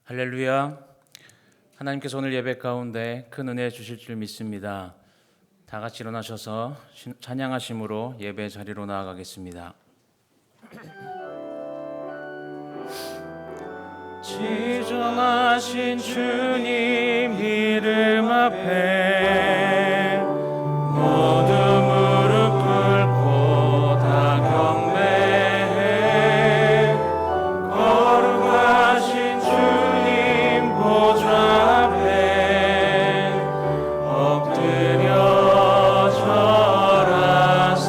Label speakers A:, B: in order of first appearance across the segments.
A: 할렐루야. 하나님께서 오늘 예배 가운데 큰 은혜 주실 줄 믿습니다. 다 같이 일어나셔서 찬양하심으로 예배 자리로 나아가겠습니다. 지존하신 주님 이름 앞에 모두 무릎 꿇고 다 경배해. 거룩하신 주님 보좌 앞에 엎드려 절하세.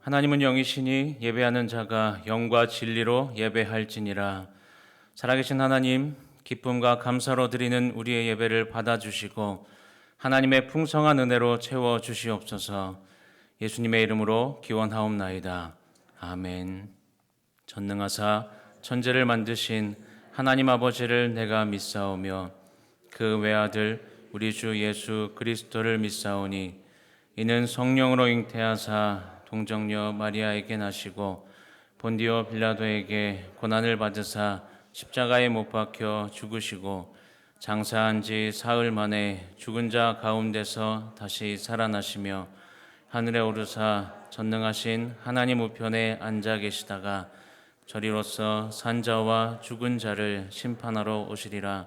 A: 하나님은 영이시니 예배하는 자가 영과 진리로 예배할지니라. 살아계신 하나님, 기쁨과 감사로 드리는 우리의 예배를 받아주시고 하나님의 풍성한 은혜로 채워주시옵소서. 예수님의 이름으로 기원하옵나이다. 아멘. 전능하사 천지를 만드신 하나님 아버지를 내가 믿사오며 그 외아들 우리 주 예수 그리스도를 믿사오니 이는 성령으로 잉태하사 동정녀 마리아에게 나시고 본디오 빌라도에게 고난을 받으사 십자가에 못 박혀 죽으시고 장사한 지 사흘 만에 죽은 자 가운데서 다시 살아나시며 하늘에 오르사 전능하신 하나님 우편에 앉아 계시다가 저리로서 산자와 죽은 자를 심판하러 오시리라.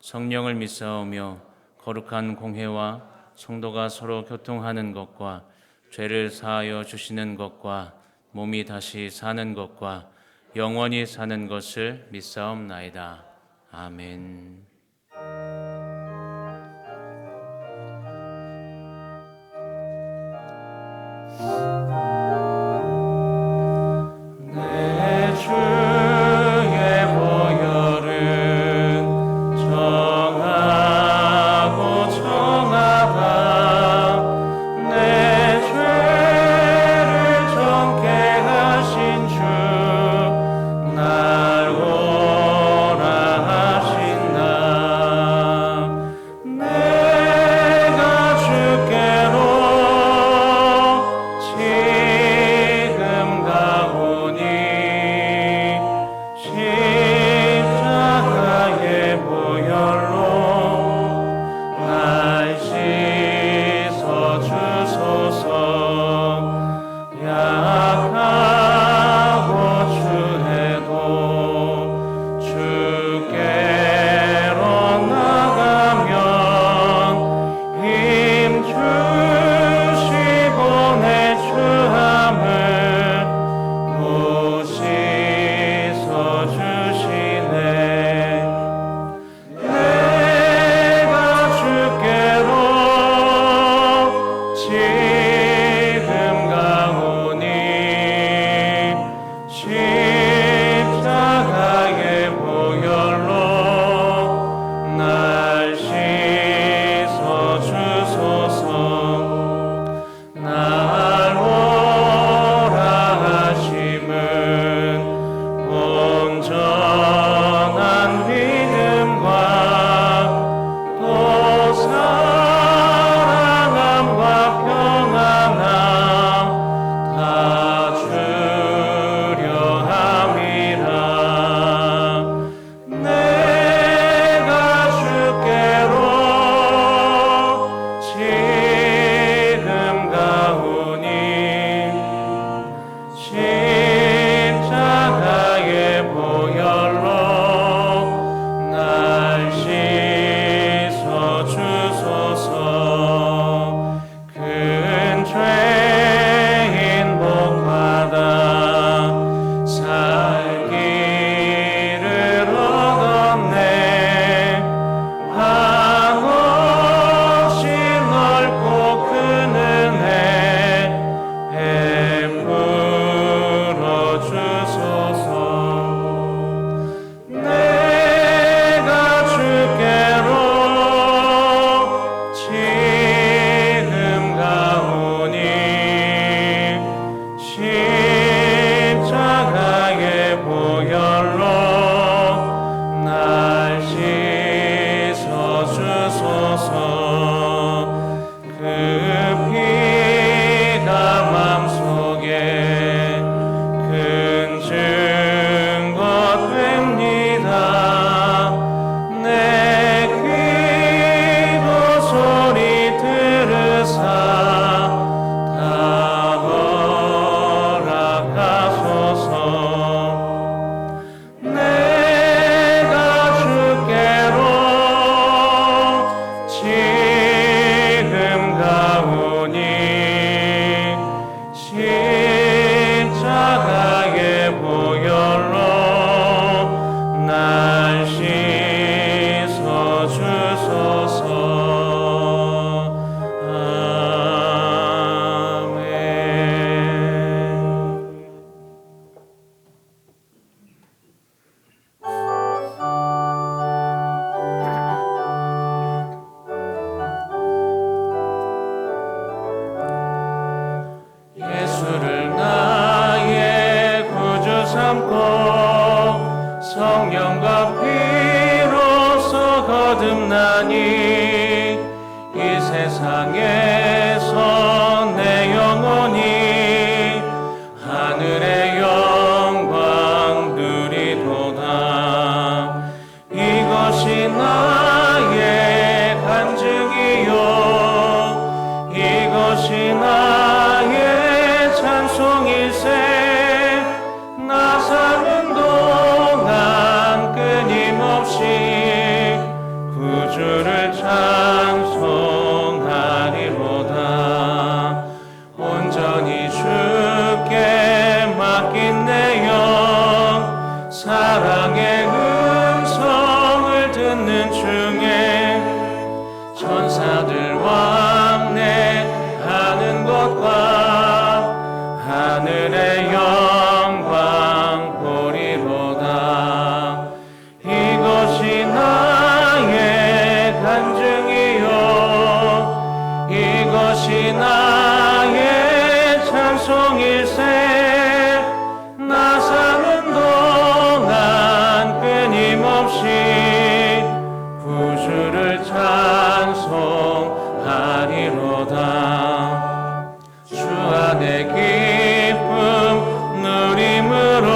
A: 성령을 믿사오며 거룩한 공회와 성도가 서로 교통하는 것과 죄를 사하여 주시는 것과 몸이 다시 사는 것과 영원히 사는 것을 믿사옵나이다. 아멘. 내 주의 보혈은 정하고 정하다. 내 죄를 정케 하신 주 날 오라 하신다. 내가 주께로 지금 가오니 십자가의 보혈로 날 씻어 주소서. 약하고 추해도 주께로 나가면 힘 주시고 내 추함을 부시서 주시네. 내가 주께로 지금 가오니 거듭나니 이 세상에서 내 영혼이 하늘의 영광 누리도다. 이것이 나의 간증이요 이것이 나의 찬송일세. 나 사는 동안 끊임없이 구주를 찬송하리로다. 온전히 주께 맡긴 내 영 사랑의 음성을 듣는 중에 천사들 왕래하는 곳과 하늘의 영광 보리로다. 이것이 나의 간증이요 이것이 나의 찬송일세. 나 사는 동안 끊임없이 구주를 찬송하리로다. 주 안에 기쁨 누림으로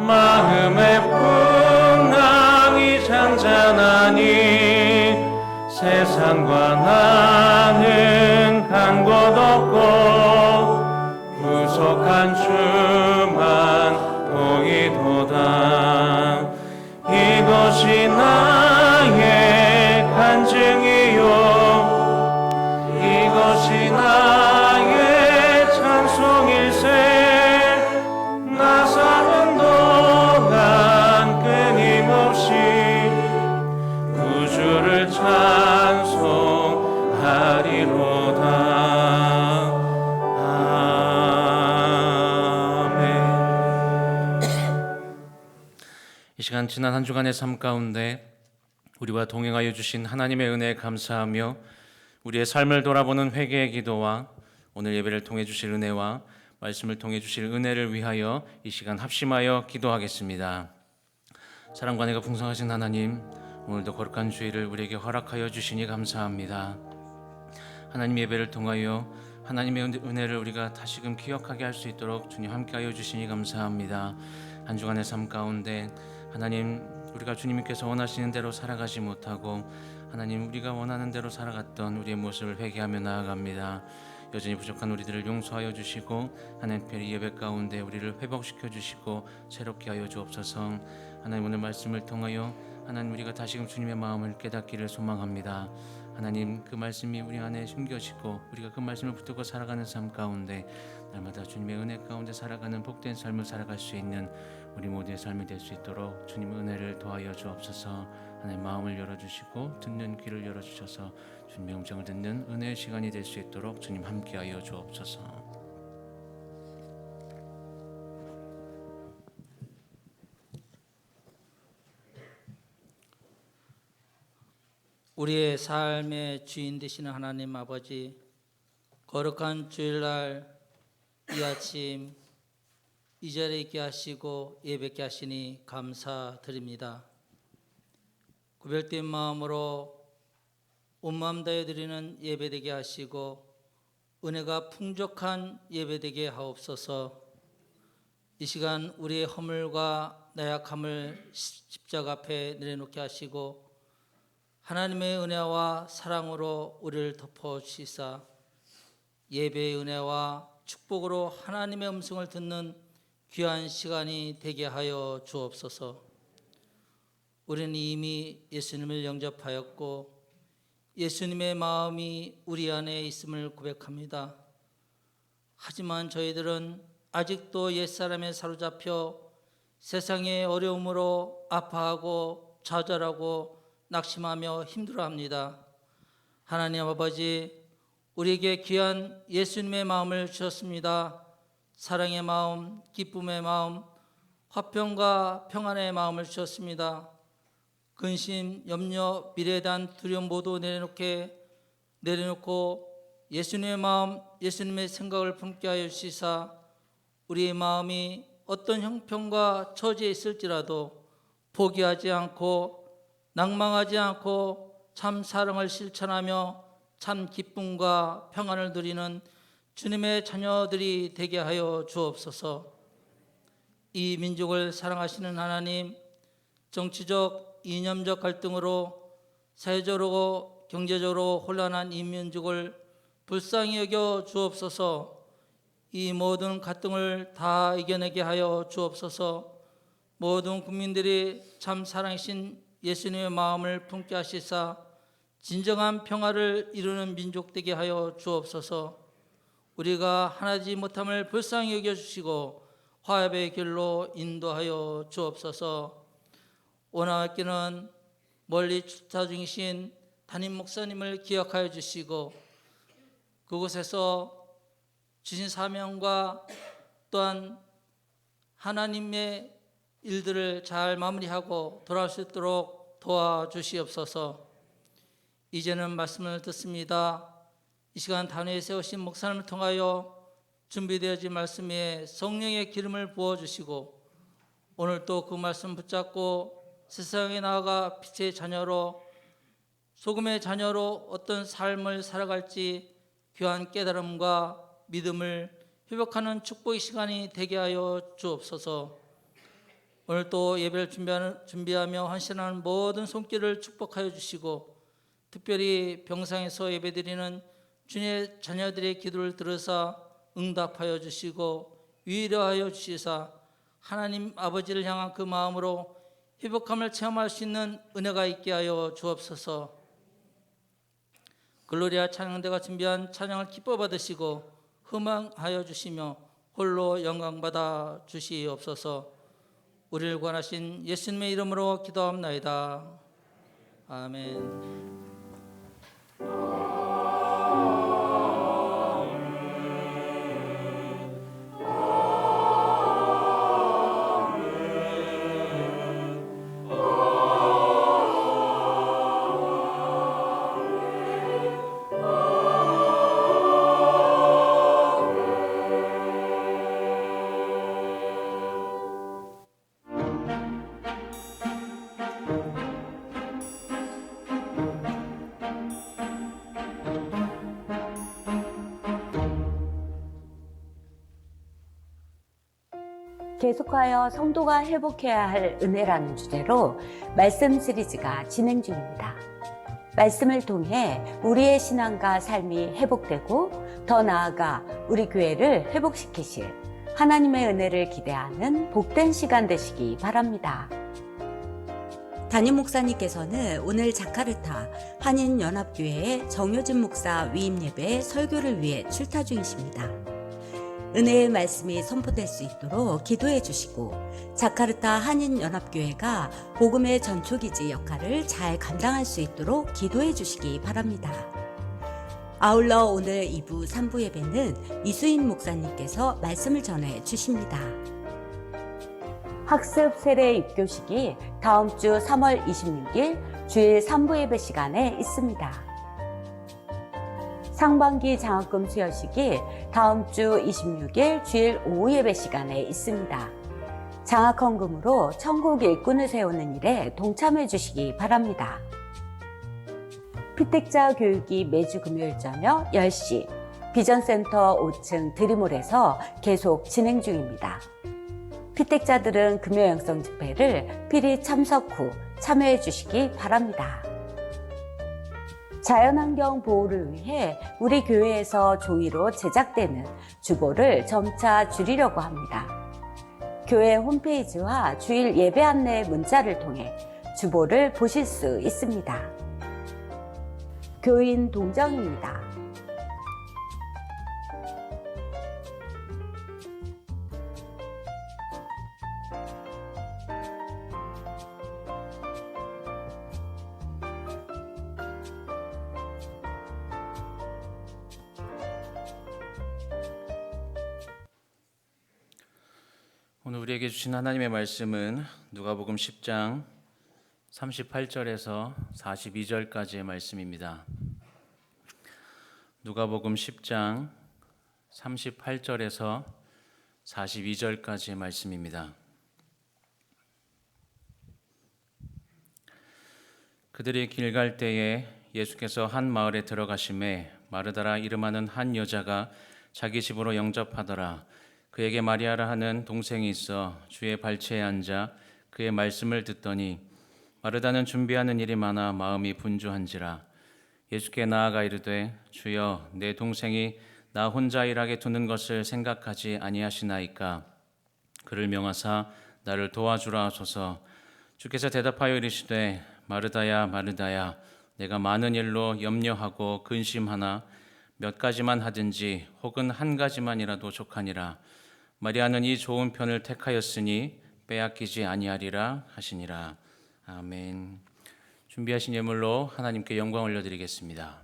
A: 마음의 풍랑이 잔잔하니 세상과 나는 간 곳 없고 구속한 주만 보이도다. 이것이 나의 간증이요 이것이 나의 찬송일세. 나 사는 동안 끊임없이 구주를 찬송하리로다. 아멘. 이 시간 지난 한 주간의 삶 가운데 우리와 동행하여 주신 하나님의 은혜에 감사하며 우리의 삶을 돌아보는 회개의 기도와 오늘 예배를 통해 주실 은혜와 말씀을 통해 주실 은혜를 위하여 이 시간 합심하여 기도하겠습니다. 사랑과 은혜가 풍성하신 하나님, 오늘도 거룩한 주일을 우리에게 허락하여 주시니 감사합니다. 하나님 예배를 통하여 하나님의 은혜를 우리가 다시금 기억하게 할 수 있도록 주님 함께하여 주시니 감사합니다. 한 주간의 삶 가운데 하나님 우리가 주님께서 원하시는 대로 살아가지 못하고 하나님 우리가 원하는 대로 살아갔던 우리의 모습을 회개하며 나아갑니다. 여전히 부족한 우리들을 용서하여 주시고 하나님 특별히 예배 가운데 우리를 회복시켜 주시고 새롭게 하여 주옵소서. 하나님 오늘 말씀을 통하여 하나님 우리가 다시금 주님의 마음을 깨닫기를 소망합니다. 하나님 그 말씀이 우리 안에 숨겨지고 우리가 그 말씀을 붙들고 살아가는 삶 가운데 날마다 주님의 은혜 가운데 살아가는 복된 삶을 살아갈 수 있는 우리 모두의 삶이 될 수 있도록 주님의 은혜를 도하여 주옵소서. 하나님 마음을 열어주시고 듣는 귀를 열어주셔서 주님의 음성을 듣는 은혜의 시간이 될 수 있도록 주님 함께하여 주옵소서.
B: 우리의 삶의 주인 되시는 하나님 아버지, 거룩한 주일날 이 아침 이 자리에 있게 하시고 예배케 하시니 감사드립니다. 구별된 마음으로 온 마음 다해 드리는 예배되게 하시고 은혜가 풍족한 예배되게 하옵소서. 이 시간 우리의 허물과 나약함을 십자가 앞에 내려놓게 하시고 하나님의 은혜와 사랑으로 우리를 덮어주시사 예배의 은혜와 축복으로 하나님의 음성을 듣는 귀한 시간이 되게 하여 주옵소서. 우리는 이미 예수님을 영접하였고 예수님의 마음이 우리 안에 있음을 고백합니다. 하지만 저희들은 아직도 옛사람에 사로잡혀 세상의 어려움으로 아파하고 좌절하고 낙심하며 힘들어합니다. 하나님 아버지, 우리에게 귀한 예수님의 마음을 주셨습니다. 사랑의 마음, 기쁨의 마음, 화평과 평안의 마음을 주셨습니다. 근심, 염려, 미래에 대한 두려움 모두 내려놓고 예수님의 마음, 예수님의 생각을 품게 하여 주시사 우리의 마음이 어떤 형편과 처지에 있을지라도 포기하지 않고 낭망하지 않고 참 사랑을 실천하며 참 기쁨과 평안을 누리는 주님의 자녀들이 되게 하여 주옵소서. 이 민족을 사랑하시는 하나님, 정치적, 이념적 갈등으로 사회적으로 경제적으로 혼란한 이 민족을 불쌍히 여겨 주옵소서. 이 모든 갈등을 다 이겨내게 하여 주옵소서. 모든 국민들이 참 사랑이신 예수님의 마음을 품게 하시사 진정한 평화를 이루는 민족 되게 하여 주옵소서. 우리가 하나지 못함을 불쌍히 여겨주시고 화합의 길로 인도하여 주옵소서. 오늘께는 멀리 출타 중이신 담임 목사님을 기억하여 주시고 그곳에서 주신 사명과 또한 하나님의 일들을 잘 마무리하고 돌아올 수 있도록 도와주시옵소서. 이제는 말씀을 듣습니다. 이 시간 단위에 세우신 목사님을 통하여 준비되어진 말씀에 성령의 기름을 부어주시고 오늘 또 그 말씀 붙잡고 세상에 나아가 빛의 자녀로 소금의 자녀로 어떤 삶을 살아갈지 귀한 깨달음과 믿음을 회복하는 축복의 시간이 되게 하여 주옵소서. 오늘 또 예배를 준비하며 헌신하는 모든 손길을 축복하여 주시고 특별히 병상에서 예배드리는 주님의 자녀들의 기도를 들으사 응답하여 주시고 위로하여 주시사 하나님 아버지를 향한 그 마음으로 회복함을 체험할 수 있는 은혜가 있게 하여 주옵소서. 글로리아 찬양대가 준비한 찬양을 기뻐 받으시고 흠앙하여 주시며 홀로 영광받아 주시옵소서. 우리를 구원하신 예수님의 이름으로 기도합나이다. 아멘.
C: 계속하여 성도가 회복해야 할 은혜라는 주제로 말씀 시리즈가 진행 중입니다. 말씀을 통해 우리의 신앙과 삶이 회복되고 더 나아가 우리 교회를 회복시키실 하나님의 은혜를 기대하는 복된 시간 되시기 바랍니다. 담임 목사님께서는 오늘 자카르타 한인연합교회의 정효진 목사 위임 예배 설교를 위해 출타 중이십니다. 은혜의 말씀이 선포될 수 있도록 기도해 주시고 자카르타 한인연합교회가 복음의 전초기지 역할을 잘 감당할 수 있도록 기도해 주시기 바랍니다. 아울러 오늘 2부, 3부 예배는 이수인 목사님께서 말씀을 전해 주십니다. 학습 세례 입교식이 다음 주 3월 26일 주일 3부 예배 시간에 있습니다. 상반기 장학금 수여식이 다음 주 26일 주일 오후 예배 시간에 있습니다. 장학헌금으로 천국 일꾼을 세우는 일에 동참해 주시기 바랍니다. 피택자 교육이 매주 금요일 저녁 10시 비전센터 5층 드림홀에서 계속 진행 중입니다. 피택자들은 금요 영성 집회를 필히 참석 후 참여해 주시기 바랍니다. 자연환경 보호를 위해 우리 교회에서 종이로 제작되는 주보를 점차 줄이려고 합니다. 교회 홈페이지와 주일 예배 안내 문자를 통해 주보를 보실 수 있습니다. 교인 동정입니다.
A: 오늘 우리에게 주신 하나님의 말씀은 누가복음 10장 38절에서 42절까지의 말씀입니다. 누가복음 10장 38절에서 42절까지의 말씀입니다. 그들이 길 갈 때에 예수께서 한 마을에 들어가심에 마르다라 이름하는 한 여자가 자기 집으로 영접하더라. 그에게 마리아라 하는 동생이 있어 주의 발치에 앉아 그의 말씀을 듣더니 마르다는 준비하는 일이 많아 마음이 분주한지라. 예수께 나아가 이르되 주여 내 동생이 나 혼자 일하게 두는 것을 생각하지 아니하시나이까. 그를 명하사 나를 도와주라 하소서. 주께서 대답하여 이르시되 마르다야 마르다야 내가 많은 일로 염려하고 근심하나 몇 가지만 하든지 혹은 한 가지만이라도 족하니라. 마리아는 이 좋은 편을 택하였으니 빼앗기지 아니하리라 하시니라. 아멘. 준비하신 예물로 하나님께 영광 올려드리겠습니다.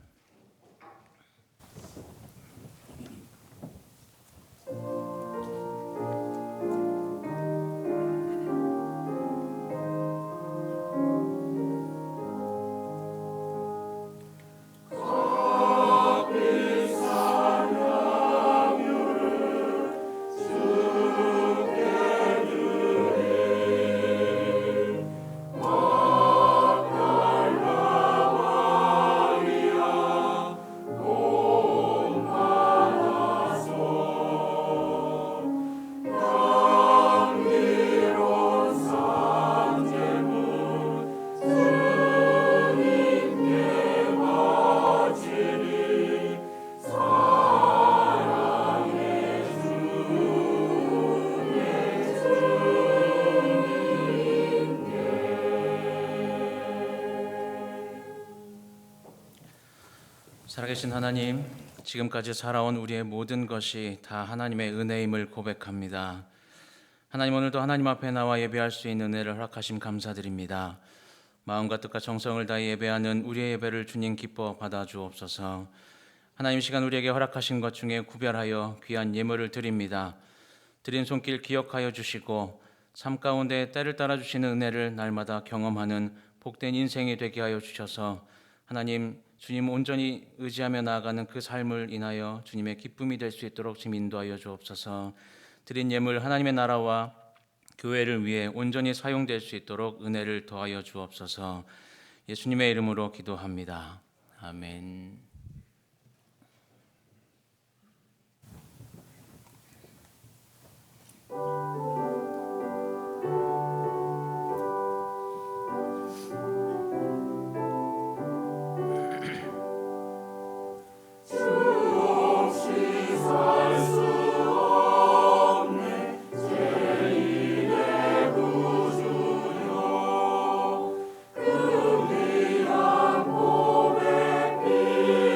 A: 살아계신 하나님, 지금까지 살아온 우리의 모든 것이 다 하나님의 은혜임을 고백합니다. 하나님, 오늘도 하나님 앞에 나와 예배할 수 있는 은혜를 허락하심 감사드립니다. 마음과 뜻과 정성을 다해 예배하는 우리의 예배를 주님 기뻐 받아주옵소서. 하나님, 시간 우리에게 허락하신 것 중에 구별하여 귀한 예물을 드립니다. 드린 손길 기억하여 주시고 삶 가운데 때를 따라 주시는 은혜를 날마다 경험하는 복된 인생이 되게 하여 주셔서 하나님, 주님 온전히 의지하며 나아가는 그 삶을 인하여 주님의 기쁨이 될 수 있도록 주님 인도하여 주옵소서. 드린 예물 하나님의 나라와 교회를 위해 온전히 사용될 수 있도록 은혜를 더하여 주옵소서. 예수님의 이름으로 기도합니다. 아멘.
D: 그 귀한 몸에 피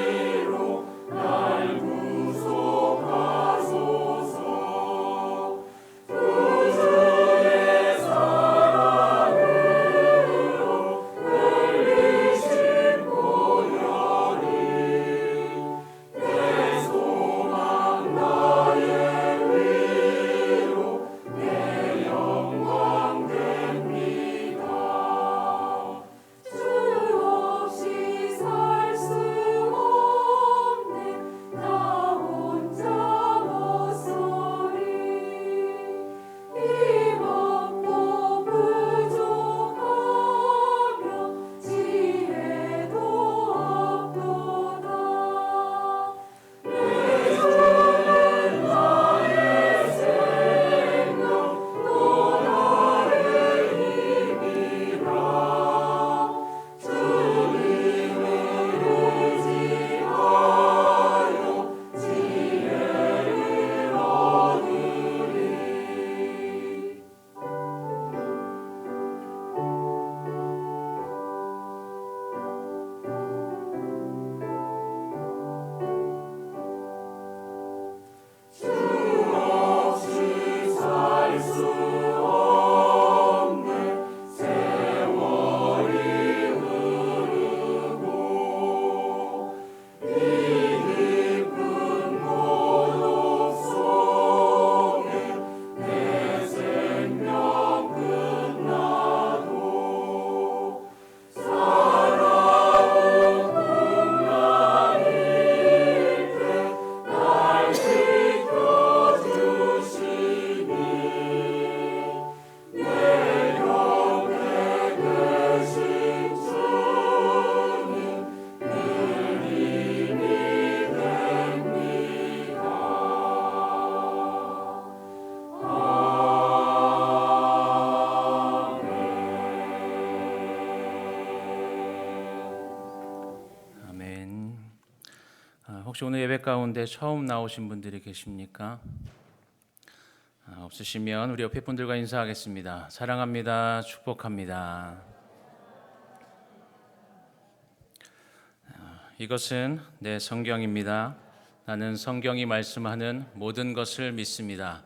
A: 혹시 오늘 예배 가운데 처음 나오신 분들이 계십니까? 없으시면 우리 옆에 분들과 인사하겠습니다. 사랑합니다. 축복합니다. 이것은 내 성경입니다. 나는 성경이 말씀하는 모든 것을 믿습니다.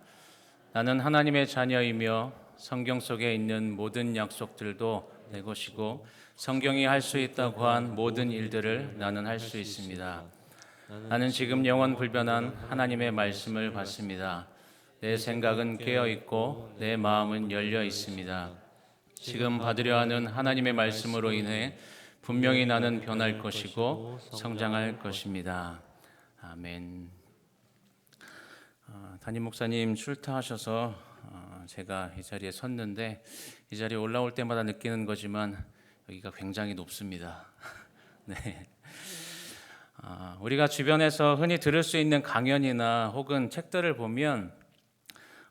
A: 나는 하나님의 자녀이며 성경 속에 있는 모든 약속들도 내 것이고 성경이 할 수 있다고 한 모든 일들을 나는 할 수 있습니다. 나는 지금 영원 불변한 하나님의 말씀을 받습니다. 내 생각은 깨어 있고 내 마음은 열려 있습니다. 지금 받으려 하는 하나님의 말씀으로 인해 분명히 나는 변할 것이고 성장할 것입니다. 아멘. 담임 목사님 출타하셔서 제가 이 자리에 섰는데 이 자리에 올라올 때마다 느끼는 거지만 여기가 굉장히 높습니다. 네. 우리가 주변에서 흔히 들을 수 있는 강연이나 혹은 책들을 보면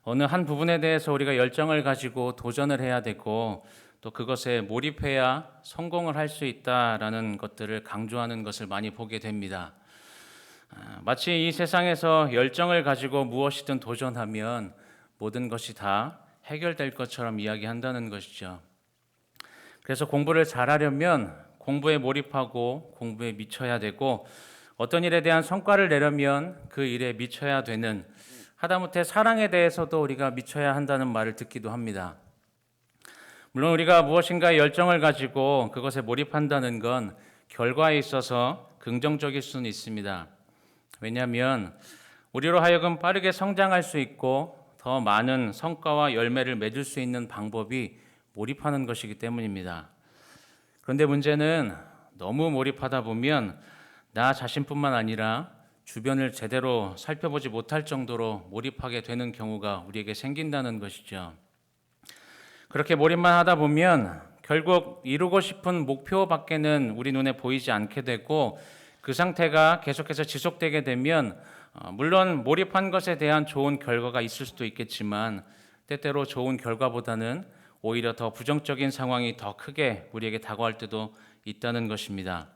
A: 어느 한 부분에 대해서 우리가 열정을 가지고 도전을 해야 되고 또 그것에 몰입해야 성공을 할 수 있다라는 것들을 강조하는 것을 많이 보게 됩니다. 마치 이 세상에서 열정을 가지고 무엇이든 도전하면 모든 것이 다 해결될 것처럼 이야기한다는 것이죠. 그래서 공부를 잘하려면 공부에 몰입하고 공부에 미쳐야 되고 어떤 일에 대한 성과를 내려면 그 일에 미쳐야 되는, 하다못해 사랑에 대해서도 우리가 미쳐야 한다는 말을 듣기도 합니다. 물론 우리가 무엇인가에 열정을 가지고 그것에 몰입한다는 건 결과에 있어서 긍정적일 수는 있습니다. 왜냐하면 우리로 하여금 빠르게 성장할 수 있고 더 많은 성과와 열매를 맺을 수 있는 방법이 몰입하는 것이기 때문입니다. 그런데 문제는 너무 몰입하다 보면 나 자신뿐만 아니라 주변을 제대로 살펴보지 못할 정도로 몰입하게 되는 경우가 우리에게 생긴다는 것이죠. 그렇게 몰입만 하다 보면 결국 이루고 싶은 목표 밖에는 우리 눈에 보이지 않게 되고 그 상태가 계속해서 지속되게 되면 물론 몰입한 것에 대한 좋은 결과가 있을 수도 있겠지만 때때로 좋은 결과보다는 오히려 더 부정적인 상황이 더 크게 우리에게 다가올 때도 있다는 것입니다.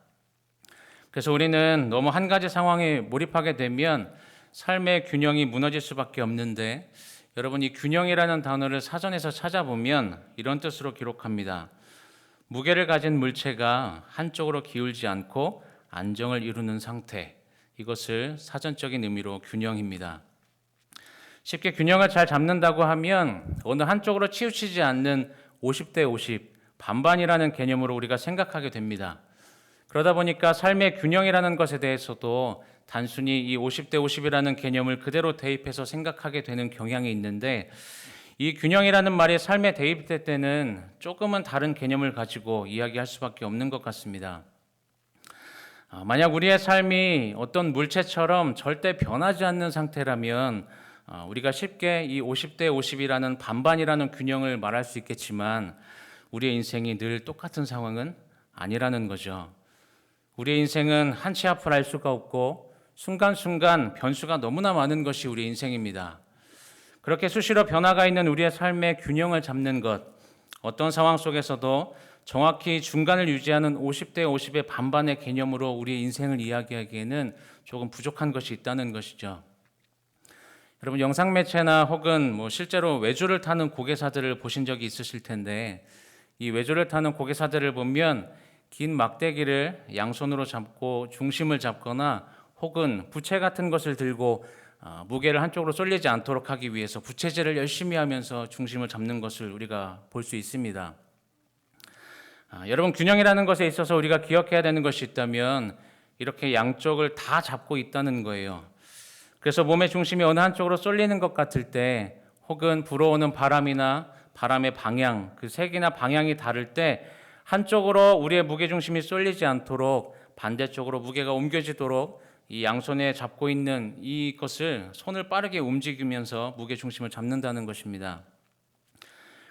A: 그래서 우리는 너무 한 가지 상황에 몰입하게 되면 삶의 균형이 무너질 수밖에 없는데, 여러분 이 균형이라는 단어를 사전에서 찾아보면 이런 뜻으로 기록합니다. 무게를 가진 물체가 한쪽으로 기울지 않고 안정을 이루는 상태, 이것을 사전적인 의미로 균형입니다. 쉽게 균형을 잘 잡는다고 하면 어느 한쪽으로 치우치지 않는 50대 50, 반반이라는 개념으로 우리가 생각하게 됩니다. 그러다 보니까 삶의 균형이라는 것에 대해서도 단순히 이 50대 50이라는 개념을 그대로 대입해서 생각하게 되는 경향이 있는데, 이 균형이라는 말이 삶에 대입될 때는 조금은 다른 개념을 가지고 이야기할 수밖에 없는 것 같습니다. 만약 우리의 삶이 어떤 물체처럼 절대 변하지 않는 상태라면 우리가 쉽게 이 50대 50이라는 반반이라는 균형을 말할 수 있겠지만 우리의 인생이 늘 똑같은 상황은 아니라는 거죠. 우리의 인생은 한치 앞을 알 수가 없고 순간순간 변수가 너무나 많은 것이 우리 인생입니다. 그렇게 수시로 변화가 있는 우리의 삶의 균형을 잡는 것, 어떤 상황 속에서도 정확히 중간을 유지하는 50대 50의 반반의 개념으로 우리의 인생을 이야기하기에는 조금 부족한 것이 있다는 것이죠. 여러분 영상 매체나 혹은 실제로 외주를 타는 고개사들을 보신 적이 있으실 텐데, 이 외주를 타는 고개사들을 보면 긴 막대기를 양손으로 잡고 중심을 잡거나 혹은 부채 같은 것을 들고 무게를 한쪽으로 쏠리지 않도록 하기 위해서 부채질을 열심히 하면서 중심을 잡는 것을 우리가 볼 수 있습니다. 여러분 균형이라는 것에 있어서 우리가 기억해야 되는 것이 있다면 이렇게 양쪽을 다 잡고 있다는 거예요. 그래서 몸의 중심이 어느 한쪽으로 쏠리는 것 같을 때 혹은 불어오는 바람이나 바람의 방향, 그 색이나 방향이 다를 때 한쪽으로 우리의 무게중심이 쏠리지 않도록 반대쪽으로 무게가 옮겨지도록 이 양손에 잡고 있는 이것을 손을 빠르게 움직이면서 무게중심을 잡는다는 것입니다.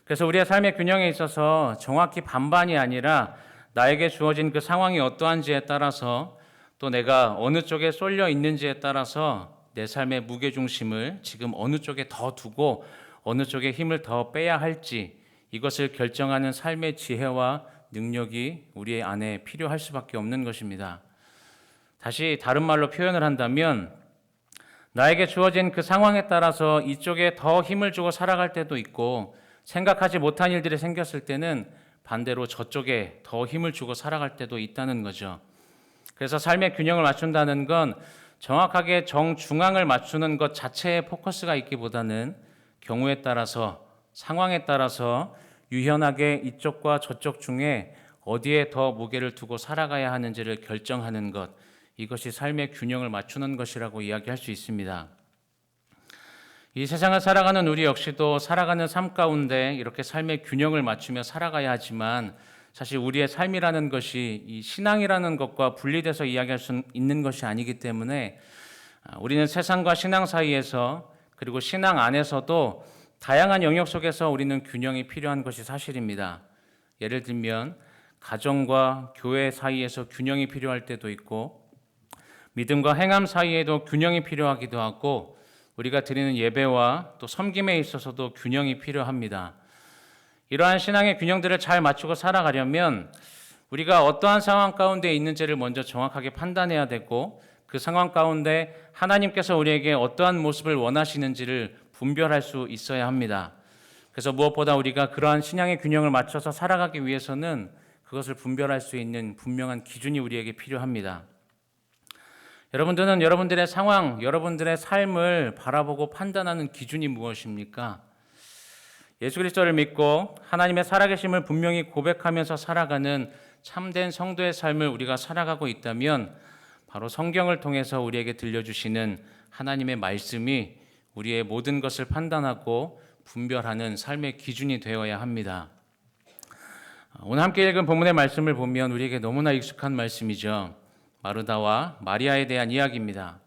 A: 그래서 우리의 삶의 균형에 있어서 정확히 반반이 아니라 나에게 주어진 그 상황이 어떠한지에 따라서 또 내가 어느 쪽에 쏠려 있는지에 따라서 내 삶의 무게중심을 지금 어느 쪽에 더 두고 어느 쪽에 힘을 더 빼야 할지, 이것을 결정하는 삶의 지혜와 능력이 우리의 안에 필요할 수밖에 없는 것입니다. 다시 다른 말로 표현을 한다면 나에게 주어진 그 상황에 따라서 이쪽에 더 힘을 주고 살아갈 때도 있고 생각하지 못한 일들이 생겼을 때는 반대로 저쪽에 더 힘을 주고 살아갈 때도 있다는 거죠. 그래서 삶의 균형을 맞춘다는 건 정확하게 정중앙을 맞추는 것 자체에 포커스가 있기보다는 경우에 따라서 상황에 따라서 유연하게 이쪽과 저쪽 중에 어디에 더 무게를 두고 살아가야 하는지를 결정하는 것, 이것이 삶의 균형을 맞추는 것이라고 이야기할 수 있습니다. 이 세상을 살아가는 우리 역시도 살아가는 삶 가운데 이렇게 삶의 균형을 맞추며 살아가야 하지만 사실 우리의 삶이라는 것이 이 신앙이라는 것과 분리돼서 이야기할 수 있는 것이 아니기 때문에 우리는 세상과 신앙 사이에서 그리고 신앙 안에서도 다양한 영역 속에서 우리는 균형이 필요한 것이 사실입니다. 예를 들면 가정과 교회 사이에서 균형이 필요할 때도 있고 믿음과 행함 사이에도 균형이 필요하기도 하고 우리가 드리는 예배와 또 섬김에 있어서도 균형이 필요합니다. 이러한 신앙의 균형들을 잘 맞추고 살아가려면 우리가 어떠한 상황 가운데 있는지를 먼저 정확하게 판단해야 되고 그 상황 가운데 하나님께서 우리에게 어떠한 모습을 원하시는지를 분별할 수 있어야 합니다. 그래서 무엇보다 우리가 그러한 신앙의 균형을 맞춰서 살아가기 위해서는 그것을 분별할 수 있는 분명한 기준이 우리에게 필요합니다. 여러분들은 여러분들의 상황, 여러분들의 삶을 바라보고 판단하는 기준이 무엇입니까? 예수 그리스도를 믿고 하나님의 살아계심을 분명히 고백하면서 살아가는 참된 성도의 삶을 우리가 살아가고 있다면 바로 성경을 통해서 우리에게 들려주시는 하나님의 말씀이 우리의 모든 것을 판단하고 분별하는 삶의 기준이 되어야 합니다. 오늘 함께 읽은 본문의 말씀을 보면 우리에게 너무나 익숙한 말씀이죠. 마르다와 마리아에 대한 이야기입니다.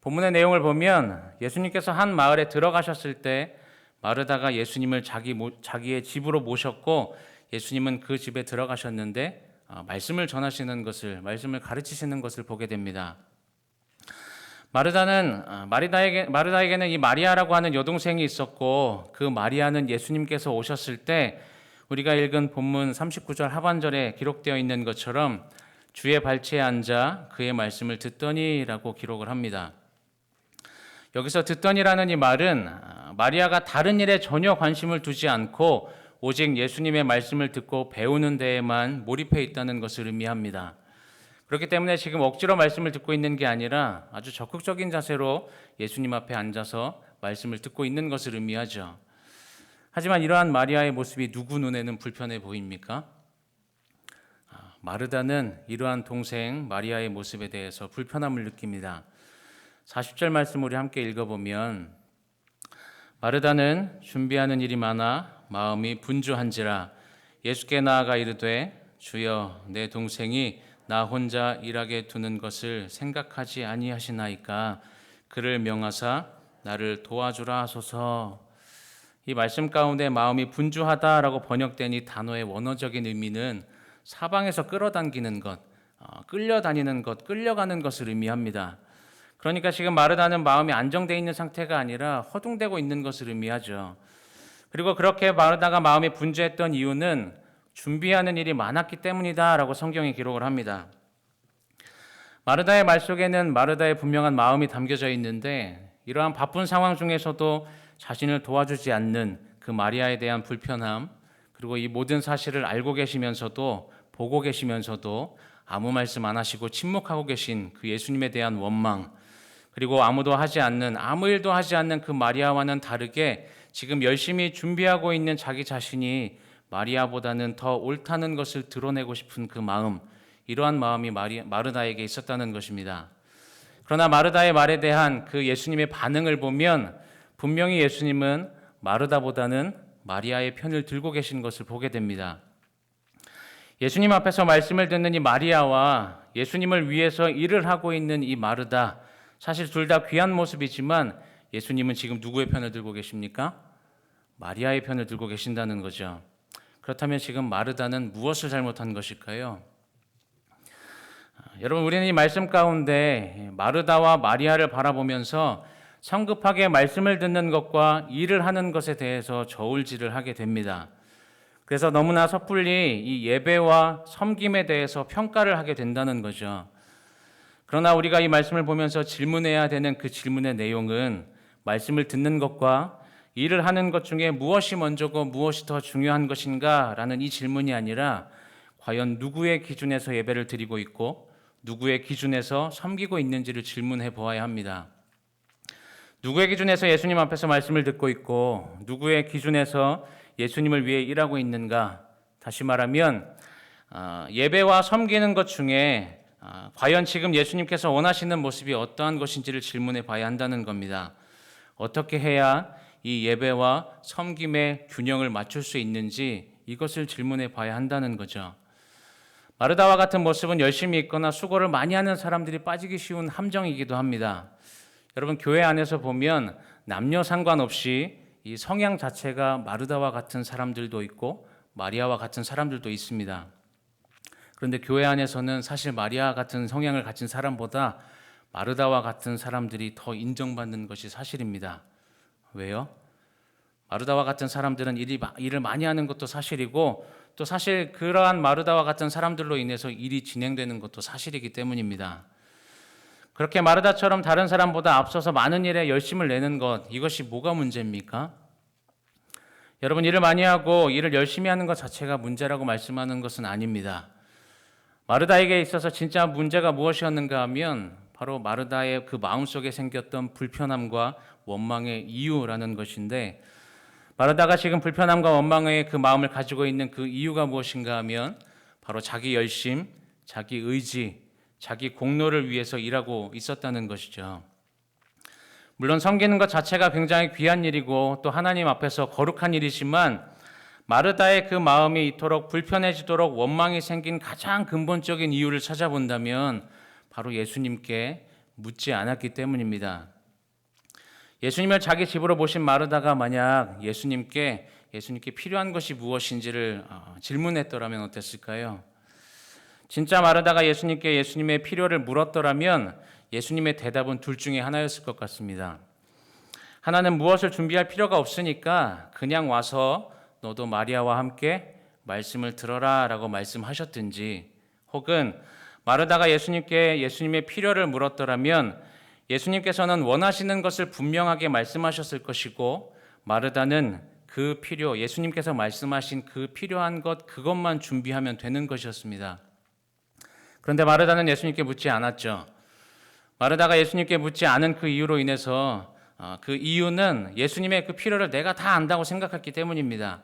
A: 본문의 내용을 보면 예수님께서 한 마을에 들어가셨을 때 마르다가 예수님을 자기의 집으로 모셨고 예수님은 그 집에 들어가셨는데 말씀을 전하시는 것을, 말씀을 가르치시는 것을 보게 됩니다. 마르다에게는 이 마리아라고 하는 여동생이 있었고 그 마리아는 예수님께서 오셨을 때 우리가 읽은 본문 39절 하반절에 기록되어 있는 것처럼 주의 발치에 앉아 그의 말씀을 듣더니라고 기록을 합니다. 여기서 듣더니라는 이 말은 마리아가 다른 일에 전혀 관심을 두지 않고 오직 예수님의 말씀을 듣고 배우는 데에만 몰입해 있다는 것을 의미합니다. 그렇기 때문에 지금 억지로 말씀을 듣고 있는 게 아니라 아주 적극적인 자세로 예수님 앞에 앉아서 말씀을 듣고 있는 것을 의미하죠. 하지만 이러한 마리아의 모습이 누구 눈에는 불편해 보입니까? 마르다는 이러한 동생 마리아의 모습에 대해서 불편함을 느낍니다. 40절 말씀 우리 함께 읽어보면 마르다는 준비하는 일이 많아 마음이 분주한지라 예수께 나아가 이르되 주여 내 동생이 나 혼자 일하게 두는 것을 생각하지 아니하시나이까 그를 명하사 나를 도와주라 하소서. 이 말씀 가운데 마음이 분주하다라고 번역된 이 단어의 원어적인 의미는 사방에서 끌어당기는 것, 끌려다니는 것, 끌려가는 것을 의미합니다. 그러니까 지금 마르다는 마음이 안정되어 있는 상태가 아니라 허둥대고 있는 것을 의미하죠. 그리고 그렇게 마르다가 마음이 분주했던 이유는 준비하는 일이 많았기 때문이다라고 성경이 기록을 합니다. 마르다의 말 속에는 마르다의 분명한 마음이 담겨져 있는데 이러한 바쁜 상황 중에서도 자신을 도와주지 않는 그 마리아에 대한 불편함, 그리고 이 모든 사실을 알고 계시면서도 보고 계시면서도 아무 말씀 안 하시고 침묵하고 계신 그 예수님에 대한 원망, 그리고 아무 일도 하지 않는 그 마리아와는 다르게 지금 열심히 준비하고 있는 자기 자신이 마리아보다는 더 옳다는 것을 드러내고 싶은 그 마음, 이러한 마음이 마르다에게 있었다는 것입니다. 그러나 마르다의 말에 대한 그 예수님의 반응을 보면 분명히 예수님은 마르다보다는 마리아의 편을 들고 계신 것을 보게 됩니다. 예수님 앞에서 말씀을 듣는 이 마리아와 예수님을 위해서 일을 하고 있는 이 마르다, 사실 둘 다 귀한 모습이지만 예수님은 지금 누구의 편을 들고 계십니까? 마리아의 편을 들고 계신다는 거죠. 그렇다면 지금 마르다는 무엇을 잘못한 것일까요? 여러분, 우리는 이 말씀 가운데 마르다와 마리아를 바라보면서 성급하게 말씀을 듣는 것과 일을 하는 것에 대해서 저울질을 하게 됩니다. 그래서 너무나 섣불리 이 예배와 섬김에 대해서 평가를 하게 된다는 거죠. 그러나 우리가 이 말씀을 보면서 질문해야 되는 그 질문의 내용은 말씀을 듣는 것과 일을 하는 것 중에 무엇이 먼저고 무엇이 더 중요한 것인가 라는 이 질문이 아니라 과연 누구의 기준에서 예배를 드리고 있고 누구의 기준에서 섬기고 있는지를 질문해 보아야 합니다. 누구의 기준에서 예수님 앞에서 말씀을 듣고 있고 누구의 기준에서 예수님을 위해 일하고 있는가? 다시 말하면 예배와 섬기는 것 중에 과연 지금 예수님께서 원하시는 모습이 어떠한 것인지를 질문해 봐야 한다는 겁니다. 어떻게 해야 이 예배와 섬김의 균형을 맞출 수 있는지 이것을 질문해 봐야 한다는 거죠. 마르다와 같은 모습은 열심히 있거나 수고를 많이 하는 사람들이 빠지기 쉬운 함정이기도 합니다. 여러분, 교회 안에서 보면 남녀 상관없이 이 성향 자체가 마르다와 같은 사람들도 있고 마리아와 같은 사람들도 있습니다. 그런데 교회 안에서는 사실 마리아 같은 성향을 가진 사람보다 마르다와 같은 사람들이 더 인정받는 것이 사실입니다. 왜요? 마르다와 같은 사람들은 일을 많이 하는 것도 사실이고 또 사실 그러한 마르다와 같은 사람들로 인해서 일이 진행되는 것도 사실이기 때문입니다. 그렇게 마르다처럼 다른 사람보다 앞서서 많은 일에 열심을 내는 것, 이것이 뭐가 문제입니까? 여러분, 일을 많이 하고 일을 열심히 하는 것 자체가 문제라고 말씀하는 것은 아닙니다. 마르다에게 있어서 진짜 문제가 무엇이었는가 하면 바로 마르다의 그 마음속에 생겼던 불편함과 원망의 이유라는 것인데, 마르다가 지금 불편함과 원망의 그 마음을 가지고 있는 그 이유가 무엇인가 하면 바로 자기 열심, 자기 의지, 자기 공로를 위해서 일하고 있었다는 것이죠. 물론 섬기는 것 자체가 굉장히 귀한 일이고 또 하나님 앞에서 거룩한 일이지만 마르다의 그 마음이 이토록 불편해지도록 원망이 생긴 가장 근본적인 이유를 찾아본다면 바로 예수님께 묻지 않았기 때문입니다. 예수님을 자기 집으로 모신 마르다가 만약 예수님께 필요한 것이 무엇인지를 질문했더라면 어땠을까요? 진짜 마르다가 예수님께 예수님의 필요를 물었더라면 예수님의 대답은 둘 중에 하나였을 것 같습니다. 하나는 무엇을 준비할 필요가 없으니까 그냥 와서 너도 마리아와 함께 말씀을 들어라 라고 말씀하셨든지, 혹은 마르다가 예수님께 예수님의 필요를 물었더라면 예수님께서는 원하시는 것을 분명하게 말씀하셨을 것이고 마르다는 그 필요, 예수님께서 말씀하신 그 필요한 것 그것만 준비하면 되는 것이었습니다. 그런데 마르다는 예수님께 묻지 않았죠. 마르다가 예수님께 묻지 않은 그 이유로 인해서 그 이유는 예수님의 그 필요를 내가 다 안다고 생각했기 때문입니다.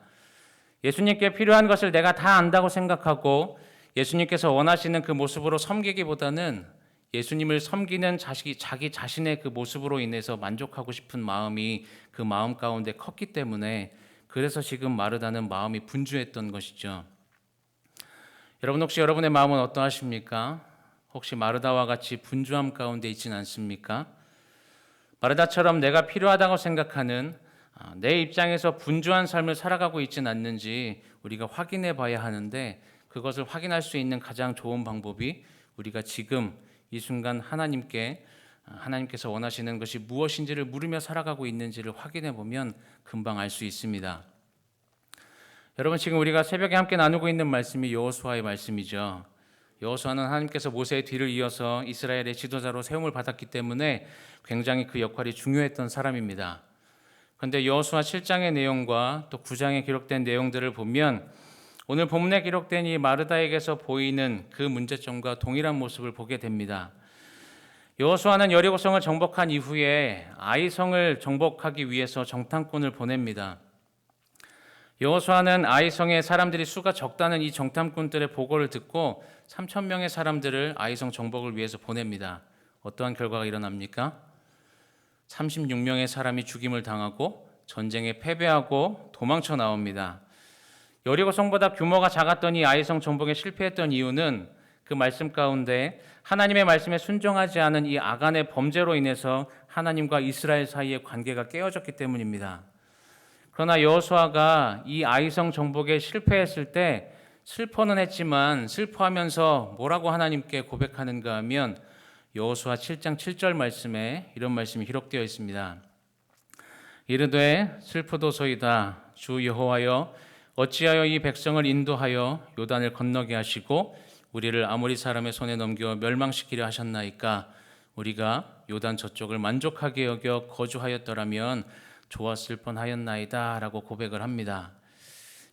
A: 예수님께 필요한 것을 내가 다 안다고 생각하고 예수님께서 원하시는 그 모습으로 섬기기보다는 예수님을 섬기는 자기 자신의 그 모습으로 인해서 만족하고 싶은 마음이 그 마음 가운데 컸기 때문에 그래서 지금 마르다는 마음이 분주했던 것이죠. 여러분, 혹시 여러분의 마음은 어떠하십니까? 혹시 마르다와 같이 분주함 가운데 있지는 않습니까? 마르다처럼 내가 필요하다고 생각하는 내 입장에서 분주한 삶을 살아가고 있지는 않는지 우리가 확인해 봐야 하는데, 그것을 확인할 수 있는 가장 좋은 방법이 우리가 지금 이 순간 하나님께서 원하시는 것이 무엇인지를 물으며 살아가고 있는지를 확인해 보면 금방 알 수 있습니다. 여러분, 지금 우리가 새벽에 함께 나누고 있는 말씀이 여호수아의 말씀이죠. 여호수아는 하나님께서 모세의 뒤를 이어서 이스라엘의 지도자로 세움을 받았기 때문에 굉장히 그 역할이 중요했던 사람입니다. 그런데 여호수아 7장의 내용과 또 9장에 기록된 내용들을 보면 오늘 본문에 기록된 이 마르다에게서 보이는 그 문제점과 동일한 모습을 보게 됩니다. 여호수아는 여리고성을 정복한 이후에 아이성을 정복하기 위해서 정탐꾼을 보냅니다. 여호수아는 아이성의 사람들이 수가 적다는 이 정탐꾼들의 보고를 듣고 3,000명의 사람들을 아이성 정복을 위해서 보냅니다. 어떠한 결과가 일어납니까? 36명의 사람이 죽임을 당하고 전쟁에 패배하고 도망쳐 나옵니다. 여리고성보다 규모가 작았더니 아이성 정복에 실패했던 이유는 그 말씀 가운데 하나님의 말씀에 순종하지 않은 이 아간의 범죄로 인해서 하나님과 이스라엘 사이의 관계가 깨어졌기 때문입니다. 그러나 여호수아가 이 아이성 정복에 실패했을 때 슬퍼는 했지만 슬퍼하면서 뭐라고 하나님께 고백하는가 하면 여호수아 7장 7절 말씀에 이런 말씀이 기록되어 있습니다. 이르되 슬프도소이다. 주 여호와여 어찌하여 이 백성을 인도하여 요단을 건너게 하시고 우리를 아모리 사람의 손에 넘겨 멸망시키려 하셨나이까 우리가 요단 저쪽을 만족하게 여겨 거주하였더라면 좋았을 뻔하였나이다 라고 고백을 합니다.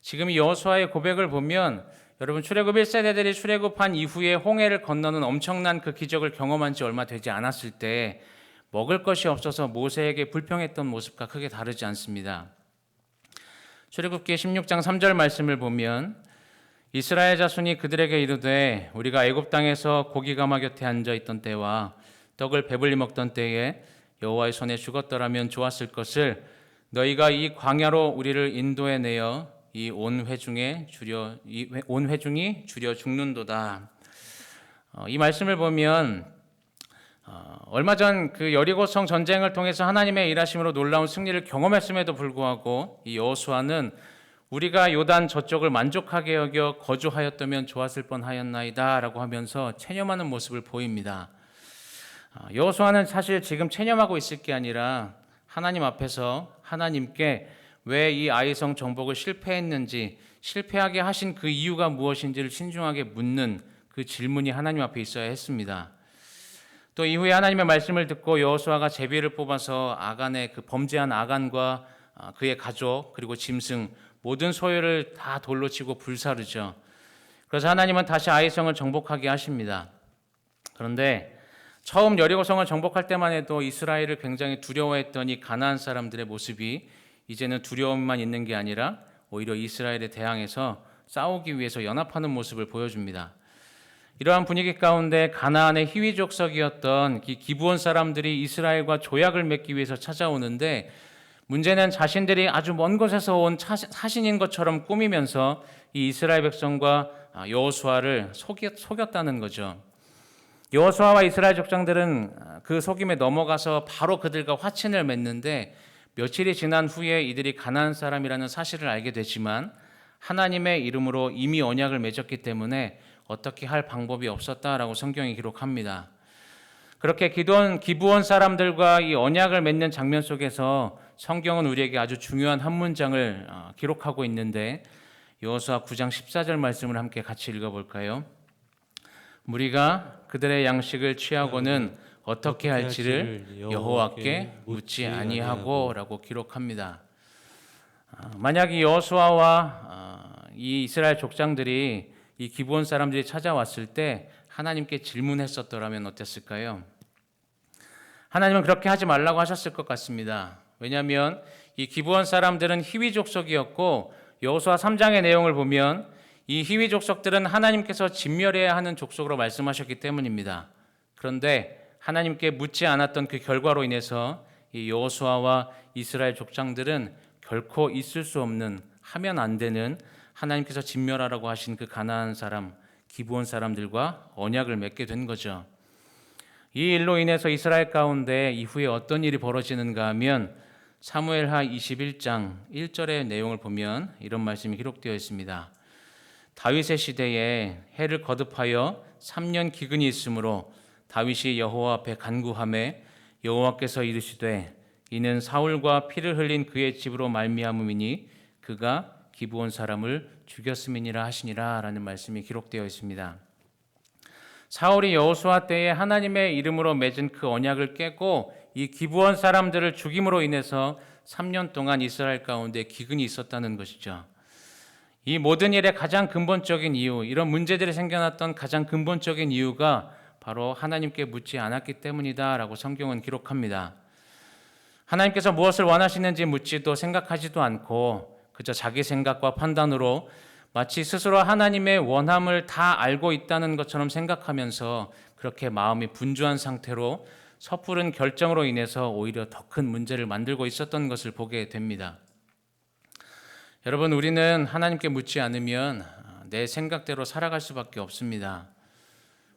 A: 지금 이 여호수아의 고백을 보면 여러분 출애굽 1세대들이 출애굽한 이후에 홍해를 건너는 엄청난 그 기적을 경험한 지 얼마 되지 않았을 때 먹을 것이 없어서 모세에게 불평했던 모습과 크게 다르지 않습니다. 출애굽기 16장 3절 말씀을 보면 이스라엘 자손이 그들에게 이르되 우리가 애굽 땅에서 고기 가마 곁에 앉아 있던 때와 떡을 배불리 먹던 때에 여호와의 손에 죽었더라면 좋았을 것을 너희가 이 광야로 우리를 인도해 내어 이 온 회중이 줄여 죽는도다. 이 말씀을 보면 얼마 전 그 여리고성 전쟁을 통해서 하나님의 일하심으로 놀라운 승리를 경험했음에도 불구하고 이 여호수아는 우리가 요단 저쪽을 만족하게 여겨 거주하였다면 좋았을 뻔하였나이다라고 하면서 체념하는 모습을 보입니다. 여호수아는 사실 지금 체념하고 있을 게 아니라 하나님 앞에서 하나님께 왜 이 아이성 정복을 실패했는지, 실패하게 하신 그 이유가 무엇인지를 신중하게 묻는 그 질문이 하나님 앞에 있어야 했습니다. 또 이후에 하나님의 말씀을 듣고 여호수아가 제비를 뽑아서 아간의 그 범죄한 아간과 그의 가족 그리고 짐승 모든 소유를 다 돌로 치고 불사르죠. 그래서 하나님은 다시 아이성을 정복하게 하십니다. 그런데 처음 여리고성을 정복할 때만 해도 이스라엘을 굉장히 두려워했던 이 가나안 사람들의 모습이 이제는 두려움만 있는 게 아니라 오히려 이스라엘에 대항해서 싸우기 위해서 연합하는 모습을 보여줍니다. 이러한 분위기 가운데 가나안의 희위 족속이었던 기브온 사람들이 이스라엘과 조약을 맺기 위해서 찾아오는데 문제는 자신들이 아주 먼 곳에서 온 사신인 것처럼 꾸미면서 이 이스라엘 백성과 여호수아를 속였다는 거죠. 여호수아와 이스라엘 족장들은 그 속임에 넘어가서 바로 그들과 화친을 맺는데 며칠이 지난 후에 이들이 가나안 사람이라는 사실을 알게 되지만 하나님의 이름으로 이미 언약을 맺었기 때문에 어떻게 할 방법이 없었다라고 성경이 기록합니다. 그렇게 기브온 사람들과 이 언약을 맺는 장면 속에서 성경은 우리에게 아주 중요한 한 문장을 기록하고 있는데 여호수아 9장 14절 말씀을 함께 같이 읽어볼까요? 무리가 그들의 양식을 취하고는 어떻게 할지를 여호와께 묻지 아니하고라고 기록합니다. 만약 이 여호수아와 이 이스라엘 족장들이 이 기브온 사람들이 찾아왔을 때 하나님께 질문했었더라면 어땠을까요? 하나님은 그렇게 하지 말라고 하셨을 것 같습니다. 왜냐하면 이 기브온 사람들은 희위 족속이었고 여호수아 3장의 내용을 보면 이 희위 족속들은 하나님께서 진멸해야 하는 족속으로 말씀하셨기 때문입니다. 그런데 하나님께 묻지 않았던 그 결과로 인해서 이 여호수아와 이스라엘 족장들은 결코 있을 수 없는, 하면 안 되는 하나님께서 진멸하라고 하신 그 가나안 사람, 기브온 사람들과 언약을 맺게 된 거죠. 이 일로 인해서 이스라엘 가운데 이후에 어떤 일이 벌어지는가 하면 사무엘하 21장 1절의 내용을 보면 이런 말씀이 기록되어 있습니다. 다윗의 시대에 해를 거듭하여 3년 기근이 있으므로 다윗이 여호와 앞에 간구하매 여호와께서 이르시되 이는 사울과 피를 흘린 그의 집으로 말미암음이니 그가 기브온 사람을 죽였음이니라 하시니라 라는 말씀이 기록되어 있습니다. 사울이 여호수아 때에 하나님의 이름으로 맺은 그 언약을 깨고 이 기브온 사람들을 죽임으로 인해서 3년 동안 이스라엘 가운데 기근이 있었다는 것이죠. 이 모든 일의 가장 근본적인 이유, 이런 문제들이 생겨났던 가장 근본적인 이유가 바로 하나님께 묻지 않았기 때문이다라고 성경은 기록합니다. 하나님께서 무엇을 원하시는지 묻지도 생각하지도 않고 그저 자기 생각과 판단으로 마치 스스로 하나님의 원함을 다 알고 있다는 것처럼 생각하면서 그렇게 마음이 분주한 상태로 섣부른 결정으로 인해서 오히려 더 큰 문제를 만들고 있었던 것을 보게 됩니다. 여러분, 우리는 하나님께 묻지 않으면 내 생각대로 살아갈 수밖에 없습니다.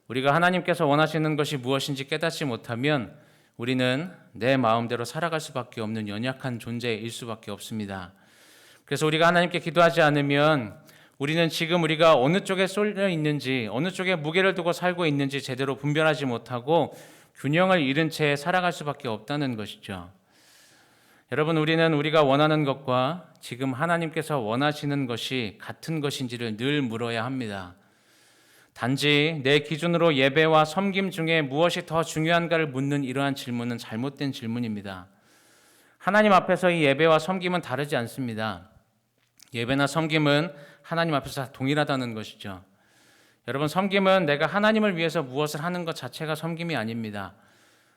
A: 우리가 하나님께서 원하시는 것이 무엇인지 깨닫지 못하면 우리는 내 마음대로 살아갈 수밖에 없는 연약한 존재일 수밖에 없습니다. 그래서 우리가 하나님께 기도하지 않으면 우리는 지금 우리가 어느 쪽에 쏠려 있는지, 어느 쪽에 무게를 두고 살고 있는지 제대로 분별하지 못하고 균형을 잃은 채 살아갈 수밖에 없다는 것이죠. 여러분, 우리는 우리가 원하는 것과 지금 하나님께서 원하시는 것이 같은 것인지를 늘 물어야 합니다. 단지 내 기준으로 예배와 섬김 중에 무엇이 더 중요한가를 묻는 이러한 질문은 잘못된 질문입니다. 하나님 앞에서 이 예배와 섬김은 다르지 않습니다. 예배나 섬김은 하나님 앞에서 동일하다는 것이죠. 여러분, 섬김은 내가 하나님을 위해서 무엇을 하는 것 자체가 섬김이 아닙니다.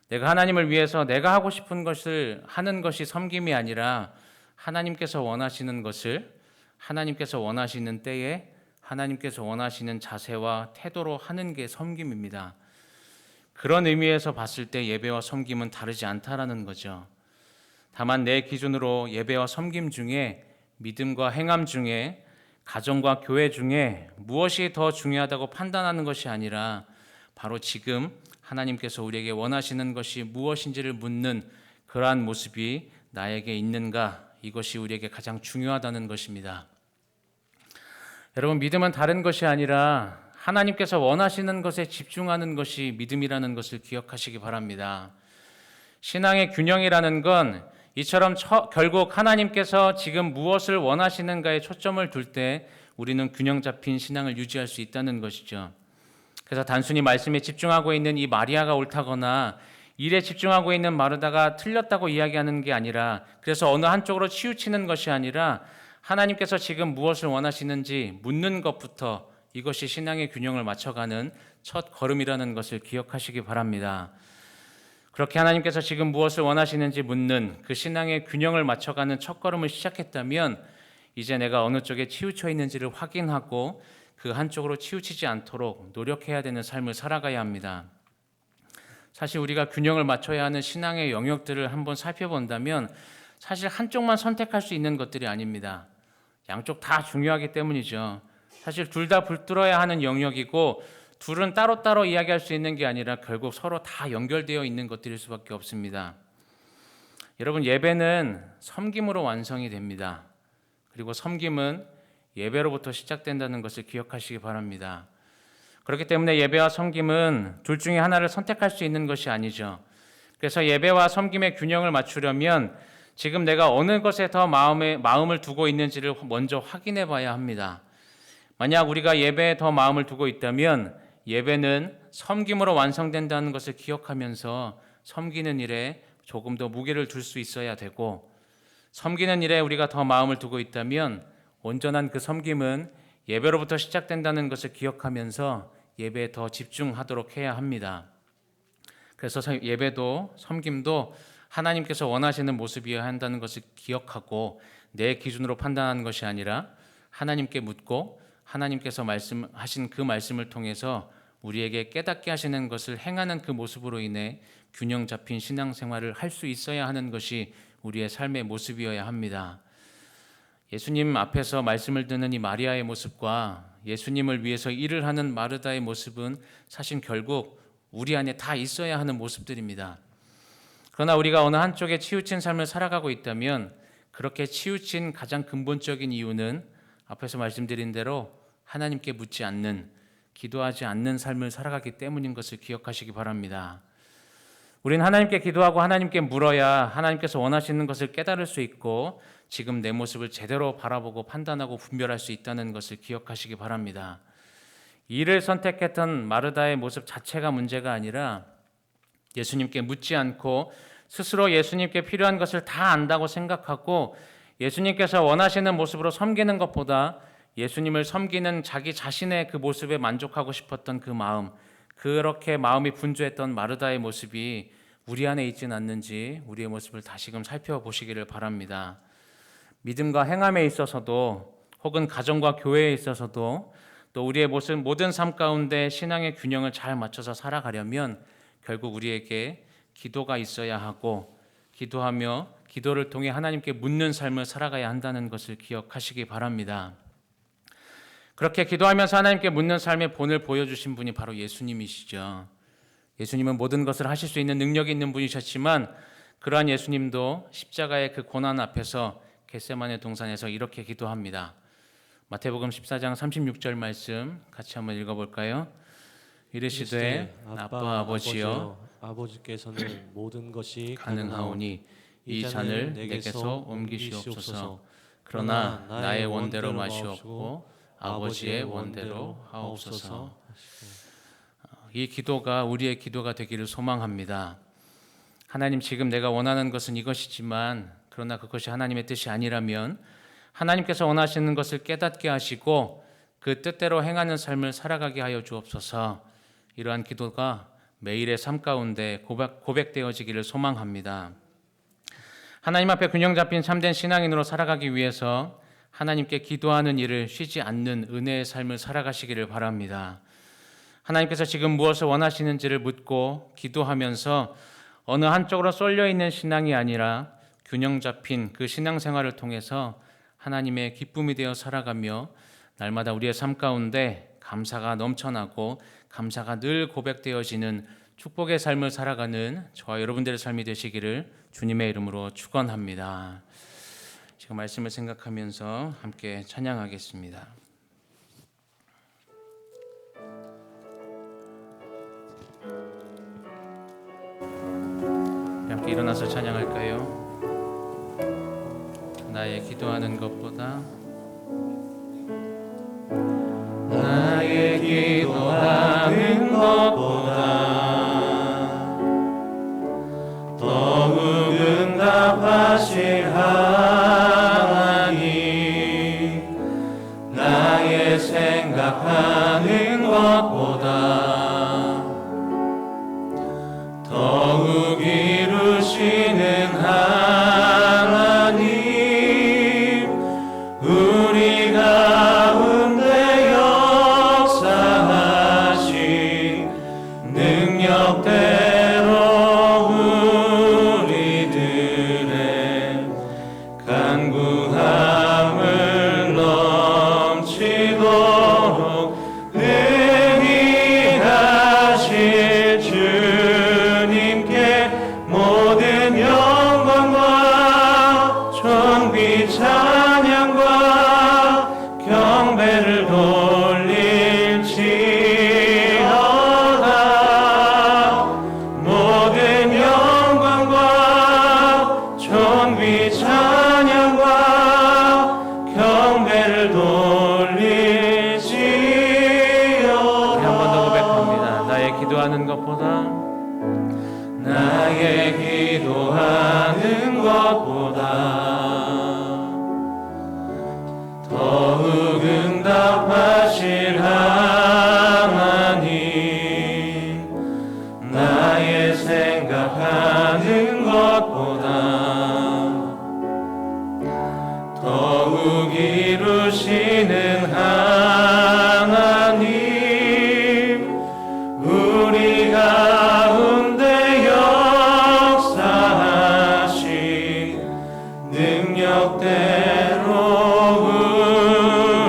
A: 내가 하나님을 위해서 내가 하고 싶은 것을 하는 것이 섬김이 아니라 하나님께서 원하시는 것을 하나님께서 원하시는 때에 하나님께서 원하시는 자세와 태도로 하는 게 섬김입니다. 그런 의미에서 봤을 때 예배와 섬김은 다르지 않다라는 거죠. 다만 내 기준으로 예배와 섬김 중에 믿음과 행함 중에 가정과 교회 중에 무엇이 더 중요하다고 판단하는 것이 아니라 바로 지금 하나님께서 우리에게 원하시는 것이 무엇인지를 묻는 그러한 모습이 나에게 있는가, 이것이 우리에게 가장 중요하다는 것입니다. 여러분, 믿음은 다른 것이 아니라 하나님께서 원하시는 것에 집중하는 것이 믿음이라는 것을 기억하시기 바랍니다. 신앙의 균형이라는 건 이처럼 결국 하나님께서 지금 무엇을 원하시는가에 초점을 둘 때 우리는 균형 잡힌 신앙을 유지할 수 있다는 것이죠. 그래서 단순히 말씀에 집중하고 있는 이 마리아가 옳다거나 일에 집중하고 있는 마르다가 틀렸다고 이야기하는 게 아니라, 그래서 어느 한쪽으로 치우치는 것이 아니라 하나님께서 지금 무엇을 원하시는지 묻는 것부터, 이것이 신앙의 균형을 맞춰가는 첫 걸음이라는 것을 기억하시기 바랍니다. 그렇게 하나님께서 지금 무엇을 원하시는지 묻는 그 신앙의 균형을 맞춰가는 첫 걸음을 시작했다면 이제 내가 어느 쪽에 치우쳐 있는지를 확인하고 그 한쪽으로 치우치지 않도록 노력해야 되는 삶을 살아가야 합니다. 사실 우리가 균형을 맞춰야 하는 신앙의 영역들을 한번 살펴본다면 사실 한쪽만 선택할 수 있는 것들이 아닙니다. 양쪽 다 중요하기 때문이죠. 사실 둘 다 붙들어야 하는 영역이고 둘은 따로따로 이야기할 수 있는 게 아니라 결국 서로 다 연결되어 있는 것들일 수밖에 없습니다. 여러분, 예배는 섬김으로 완성이 됩니다. 그리고 섬김은 예배로부터 시작된다는 것을 기억하시기 바랍니다. 그렇기 때문에 예배와 섬김은 둘 중에 하나를 선택할 수 있는 것이 아니죠. 그래서 예배와 섬김의 균형을 맞추려면 지금 내가 어느 것에 더 마음을 두고 있는지를 먼저 확인해 봐야 합니다. 만약 우리가 예배에 더 마음을 두고 있다면 예배는 섬김으로 완성된다는 것을 기억하면서 섬기는 일에 조금 더 무게를 둘 수 있어야 되고, 섬기는 일에 우리가 더 마음을 두고 있다면 온전한 그 섬김은 예배로부터 시작된다는 것을 기억하면서 예배에 더 집중하도록 해야 합니다. 그래서 예배도 섬김도 하나님께서 원하시는 모습이어야 한다는 것을 기억하고 내 기준으로 판단하는 것이 아니라 하나님께 묻고 하나님께서 말씀하신 그 말씀을 통해서 우리에게 깨닫게 하시는 것을 행하는 그 모습으로 인해 균형 잡힌 신앙생활을 할 수 있어야 하는 것이 우리의 삶의 모습이어야 합니다. 예수님 앞에서 말씀을 듣는 이 마리아의 모습과 예수님을 위해서 일을 하는 마르다의 모습은 사실 결국 우리 안에 다 있어야 하는 모습들입니다. 그러나 우리가 어느 한쪽에 치우친 삶을 살아가고 있다면 그렇게 치우친 가장 근본적인 이유는 앞에서 말씀드린 대로 하나님께 묻지 않는, 기도하지 않는 삶을 살아가기 때문인 것을 기억하시기 바랍니다. 우리는 하나님께 기도하고 하나님께 물어야 하나님께서 원하시는 것을 깨달을 수 있고 지금 내 모습을 제대로 바라보고 판단하고 분별할 수 있다는 것을 기억하시기 바랍니다. 이를 선택했던 마르다의 모습 자체가 문제가 아니라 예수님께 묻지 않고 스스로 예수님께 필요한 것을 다 안다고 생각하고 예수님께서 원하시는 모습으로 섬기는 것보다 예수님을 섬기는 자기 자신의 그 모습에 만족하고 싶었던 그 마음, 그렇게 마음이 분주했던 마르다의 모습이 우리 안에 있지는 않는지 우리의 모습을 다시금 살펴보시기를 바랍니다. 믿음과 행함에 있어서도 혹은 가정과 교회에 있어서도 또 우리의 모든 삶 가운데 신앙의 균형을 잘 맞춰서 살아가려면 결국 우리에게 기도가 있어야 하고 기도하며 기도를 통해 하나님께 묻는 삶을 살아가야 한다는 것을 기억하시기 바랍니다. 그렇게 기도하면서 하나님께 묻는 삶의 본을 보여주신 분이 바로 예수님이시죠. 예수님은 모든 것을 하실 수 있는 능력이 있는 분이셨지만 그러한 예수님도 십자가의 그 고난 앞에서 겟세마네 동산에서 이렇게 기도합니다. 마태복음 14장 36절 말씀 같이 한번 읽어볼까요? 이르시되 아빠 아버지여
D: 아버지께서는 모든 것이
A: 가능하오니 이 잔을 내게서 옮기시옵소서. 그러나 나의 원대로 마시옵고 아버지의 원대로 하옵소서. 이 기도가 우리의 기도가 되기를 소망합니다. 하나님, 지금 내가 원하는 것은 이것이지만 그러나 그것이 하나님의 뜻이 아니라면 하나님께서 원하시는 것을 깨닫게 하시고 그 뜻대로 행하는 삶을 살아가게 하여 주옵소서. 이러한 기도가 매일의 삶 가운데 고백되어지기를 소망합니다. 하나님 앞에 균형 잡힌 참된 신앙인으로 살아가기 위해서 하나님께 기도하는 일을 쉬지 않는 은혜의 삶을 살아가시기를 바랍니다. 하나님께서 지금 무엇을 원하시는지를 묻고 기도하면서 어느 한쪽으로 쏠려 있는 신앙이 아니라 균형 잡힌 그 신앙생활을 통해서 하나님의 기쁨이 되어 살아가며 날마다 우리의 삶 가운데 감사가 넘쳐나고 감사가 늘 고백되어지는 축복의 삶을 살아가는 저와 여러분들의 삶이 되시기를 주님의 이름으로 축원합니다. 지금 말씀을 생각하면서 함께 찬양하겠습니다. 함께 일어나서 찬양할까요? 나의 기도하는 것보다 나의 기도하는 것보다 더욱 응답하실 하나님, 나의 생각하는 것보다 더욱 이루시는 하나님, 우리 가운데 역사하신 능력대로 우리들의 간구함을 넘치도록 행하실 주님께 모든 영광과 존귀 찬양과 경배를 돌릴지어다. 모든 영광과 존귀 찬양과 경배를 돌릴지어다. 한 번 더 고백합니다. 나의 기도하는 것보다 나의 기도하는 것보다 더욱 응답하실 하나님, 나의 생각하는 것보다 더욱 이루시는 하나님, 우리 가운데 역사하신 능력대로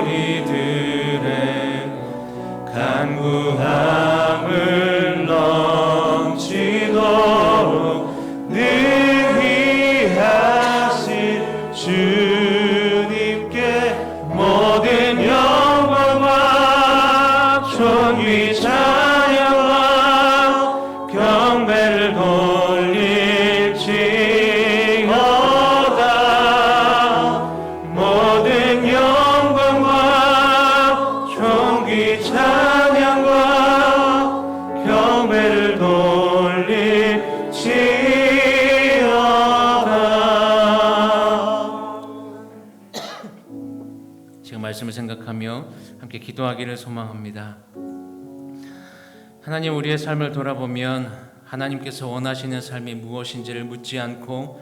A: 우리들의 간구함을 넘치도록 능히 하실 주님께 모든 영광과 존귀 찬양과 경배를 돌릴지어다. 모든 영광과 존귀 찬양과 경배를 돌릴지어다. 지금 말씀을 생각하며 함께 기도하기를 소망합니다. 하나님, 우리의 삶을 돌아보면 하나님께서 원하시는 삶이 무엇인지를 묻지 않고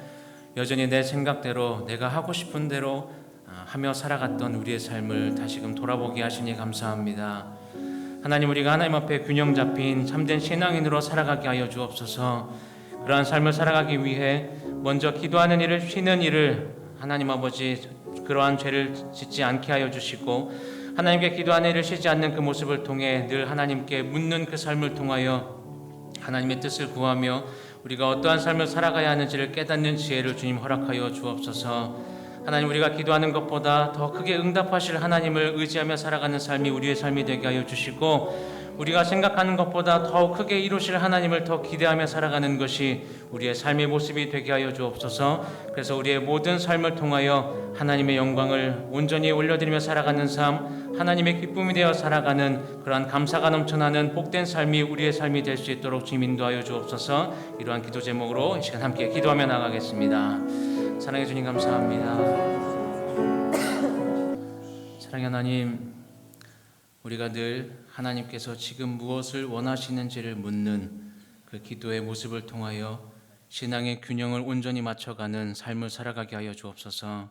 A: 여전히 내 생각대로 내가 하고 싶은 대로 하며 살아갔던 우리의 삶을 다시금 돌아보게 하시니 감사합니다. 하나님, 우리가 하나님 앞에 균형 잡힌 참된 신앙인으로 살아가게 하여 주옵소서. 그러한 삶을 살아가기 위해 먼저 기도하는 일을 쉬는 일을 하나님 아버지 그러한 죄를 짓지 않게 하여 주시고, 하나님께 기도하는 일을 쉬지 않는 그 모습을 통해 늘 하나님께 묻는 그 삶을 통하여 하나님의 뜻을 구하며 우리가 어떠한 삶을 살아가야 하는지를 깨닫는 지혜를 주님 허락하여 주옵소서. 하나님, 우리가 기도하는 것보다 더 크게 응답하실 하나님을 의지하며 살아가는 삶이 우리의 삶이 되게 하여 주시고, 우리가 생각하는 것보다 더욱 크게 이루실 하나님을 더 기대하며 살아가는 것이 우리의 삶의 모습이 되게 하여 주옵소서. 그래서 우리의 모든 삶을 통하여 하나님의 영광을 온전히 올려드리며 살아가는 삶, 하나님의 기쁨이 되어 살아가는 그러한 감사가 넘쳐나는 복된 삶이 우리의 삶이 될 수 있도록 주님 인도하여 주옵소서. 이러한 기도 제목으로 이 시간 함께 기도하며 나가겠습니다. 사랑해 주님 감사합니다. 사랑의 하나님, 우리가 늘 하나님께서 지금 무엇을 원하시는지를 묻는 그 기도의 모습을 통하여 신앙의 균형을 온전히 맞춰가는 삶을 살아가게 하여 주옵소서.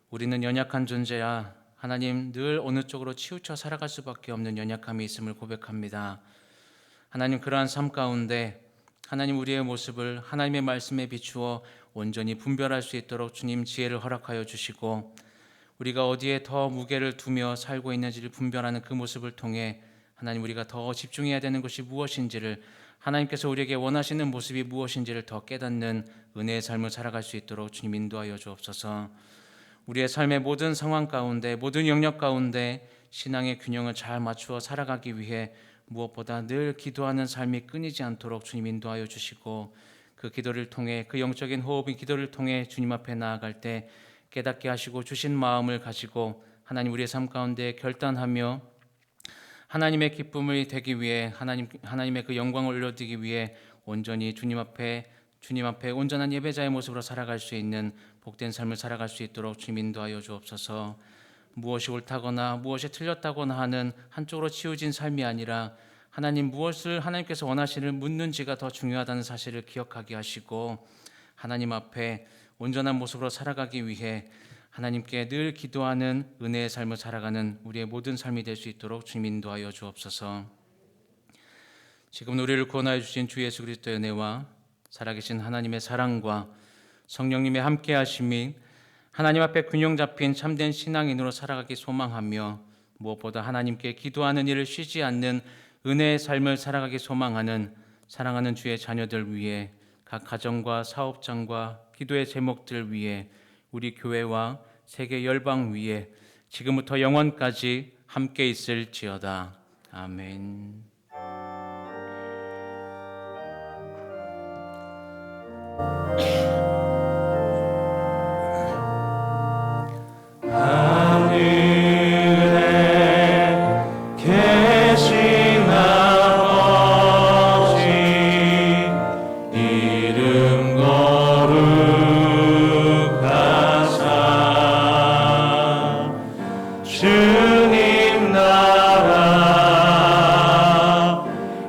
A: 우리는 연약한 존재야 하나님 늘 어느 쪽으로 치우쳐 살아갈 수밖에 없는 연약함이 있음을 고백합니다. 하나님, 그러한 삶 가운데 하나님 우리의 모습을 하나님의 말씀에 비추어 온전히 분별할 수 있도록 주님 지혜를 허락하여 주시고, 우리가 어디에 더 무게를 두며 살고 있는지를 분별하는 그 모습을 통해 하나님 우리가 더 집중해야 되는 것이 무엇인지를, 하나님께서 우리에게 원하시는 모습이 무엇인지를 더 깨닫는 은혜의 삶을 살아갈 수 있도록 주님 인도하여 주옵소서. 우리의 삶의 모든 상황 가운데, 모든 영역 가운데 신앙의 균형을 잘 맞추어 살아가기 위해 무엇보다 늘 기도하는 삶이 끊이지 않도록 주님 인도하여 주시고, 그 기도를 통해, 그 영적인 호흡인 기도를 통해 주님 앞에 나아갈 때 깨닫게 하시고 주신 마음을 가지고 하나님 우리의 삶 가운데 결단하며 하나님의 기쁨을 되기 위해, 하나님의 그 영광을 올려드리기 위해 온전히 주님 앞에 온전한 예배자의 모습으로 살아갈 수 있는 복된 삶을 살아갈 수 있도록 주님 인도하여 주옵소서. 무엇이 옳다거나 무엇이 틀렸다거나 하는 한쪽으로 치우진 삶이 아니라 하나님 무엇을 하나님께서 원하시는 묻는지가 더 중요하다는 사실을 기억하게 하시고, 하나님 앞에 온전한 모습으로 살아가기 위해 하나님께 늘 기도하는 은혜의 삶을 살아가는 우리의 모든 삶이 될 수 있도록 주님 인도하여 주옵소서. 지금 우리를 구원하여 주신 주 예수 그리스도의 은혜와 살아계신 하나님의 사랑과 성령님의 함께하심이 하나님 앞에 균형 잡힌 참된 신앙인으로 살아가기 소망하며, 무엇보다 하나님께 기도하는 일을 쉬지 않는 은혜의 삶을 살아가기 소망하는 사랑하는 주의 자녀들 위해, 각 가정과 사업장과 기도의 제목들 위해, 우리 교회와 세계 열방 위에 지금부터 영원까지 함께 있을지어다. 아멘.
D: 주님 나라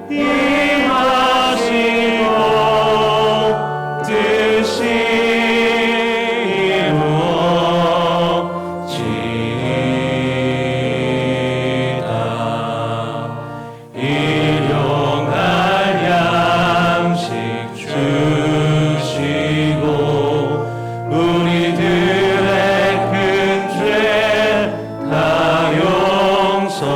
D: 임하시고 뜻이 이루어지이다. 일용할 양식 주시고 우리들의 큰 죄 다 용서하옵시고,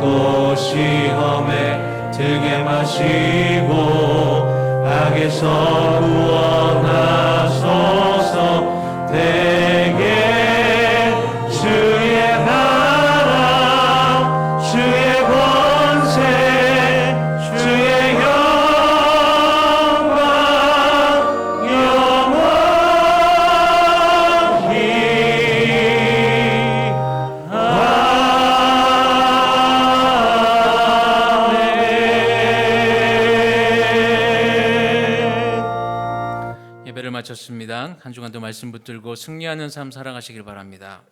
D: 또 시험에 들게 마시고 악에서 구원하소서. 대개 주의 나라 주의 권세 주의 영광 영원히
A: 예배를 마쳤습니다. 한 주간도 말씀 붙들고 승리하는 삶 살아가시길 바랍니다.